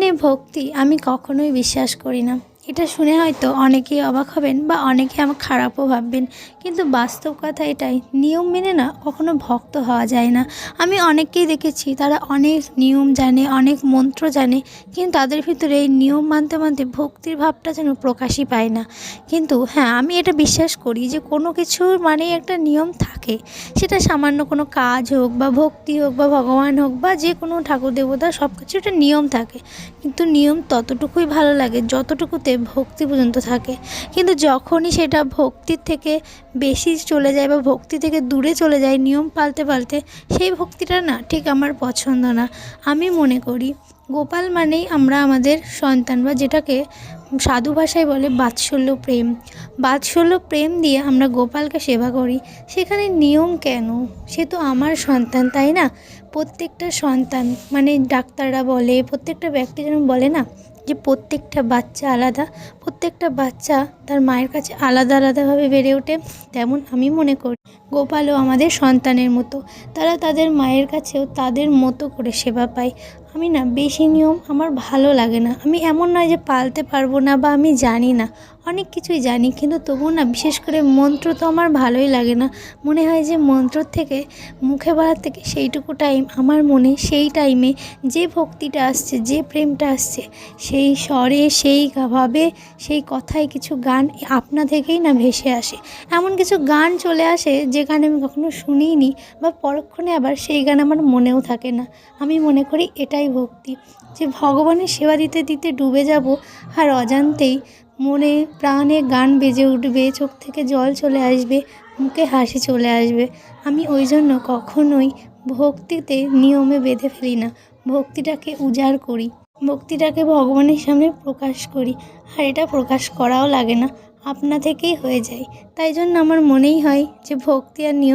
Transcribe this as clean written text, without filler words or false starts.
জীবনে ভক্তি আমি কখনোই বিশ্বাস করি না। এটা শুনে হয়তো অনেকেই অবাক হবেন বা অনেকে আমার খারাপও ভাববেন, কিন্তু বাস্তব কথা এটাই, নিয়ম মেনে না কখনো ভক্ত হওয়া যায় না। আমি অনেককেই দেখেছি তারা অনেক নিয়ম জানে, অনেক মন্ত্র জানে, কিন্তু তাদের ভিতরে এই নিয়ম মানতে মানতে ভক্তির ভাবটা যেন প্রকাশই পায় না। কিন্তু হ্যাঁ, আমি এটা বিশ্বাস করি যে কোনো কিছুর মানেই একটা নিয়ম থাকে। সেটা সামান্য কোনো কাজ হোক বা ভক্তি হোক বা ভগবান হোক বা যে কোনো ঠাকুর দেবতা, সব কিছু একটা নিয়ম থাকে। কিন্তু নিয়ম ততটুকুই ভালো লাগে যতটুকুতে ভক্তি পর্যন্ত থাকে। কিন্তু যখনই সেটা ভক্তির থেকে বেশি চলে যায় বা ভক্তি থেকে দূরে চলে যায় নিয়ম পাল্টে পাল্টে, সেই ভক্তিটা না ঠিক আমার পছন্দ না। আমি মনে করি গোপাল মানেই আমরা আমাদের সন্তান, বা যেটাকে সাধু ভাষায় বলে বাৎসল্য প্রেম। বাৎসল্য প্রেম দিয়ে আমরা গোপালকে সেবা করি। সেখানে নিয়ম কেন? সে তো আমার সন্তান, তাই না? প্রত্যেকটা সন্তান, মানে ডাক্তাররা বলে, প্রত্যেকটা ব্যক্তি যেন বলে না যে প্রত্যেকটা বাচ্চা আলাদা, প্রত্যেকটা বাচ্চা তার মায়ের কাছে আলাদা আলাদাভাবে বেড়ে ওঠে। তেমন আমি মনে করি গোপালও আমাদের সন্তানের মতো। তারা তাদের মায়ের কাছেও তাদের মতো করে সেবা পায়। আমি না বেশি নিয়ম আমার ভালো লাগে না। আমি এমন নয় যে পালতে পারবো না বা আমি জানি না, অনেক কিছুই জানি, কিন্তু তবুও না, বিশেষ করে মন্ত্র তো আমার ভালোই লাগে না। মনে হয় যে মন্ত্রর থেকে, মুখে বলার থেকে সেইটুকু টাইম আমার মনে, সেই টাইমে যে ভক্তিটা আসছে, যে প্রেমটা আসছে, সেই স্বরে, সেই ভাবে, সেই কথায় কিছু গান আপনা থেকেই না ভেসে আসে। এমন কিছু গান চলে আসে যে গান আমি কখনো শুনিনি, বা পরক্ষণে আবার সেই গান আমার মনেও থাকে না। আমি মনে করি এটাই ভক্তি, যে ভগবানের সেবা দিতে দিতে ডুবে যাব, আর অজান্তেই মনে প্রাণে গান বেজে উঠবে, চোখ থেকে জল চলে আসবে, মুখে হাসি চলে আসবে। আমি ওই জন্য কখনোই ভক্তিতে নিয়মে বেঁধে ফেলি না। ভক্তিটাকে উজাড় করি, ভক্তিটাকে ভগবানের সামনে প্রকাশ করি। আর এটা প্রকাশ করাও লাগে না, আপনা থেকেই হয়ে যায়। তাই জন্য আমার মনেই হয় যে ভক্তি আর নিয়ম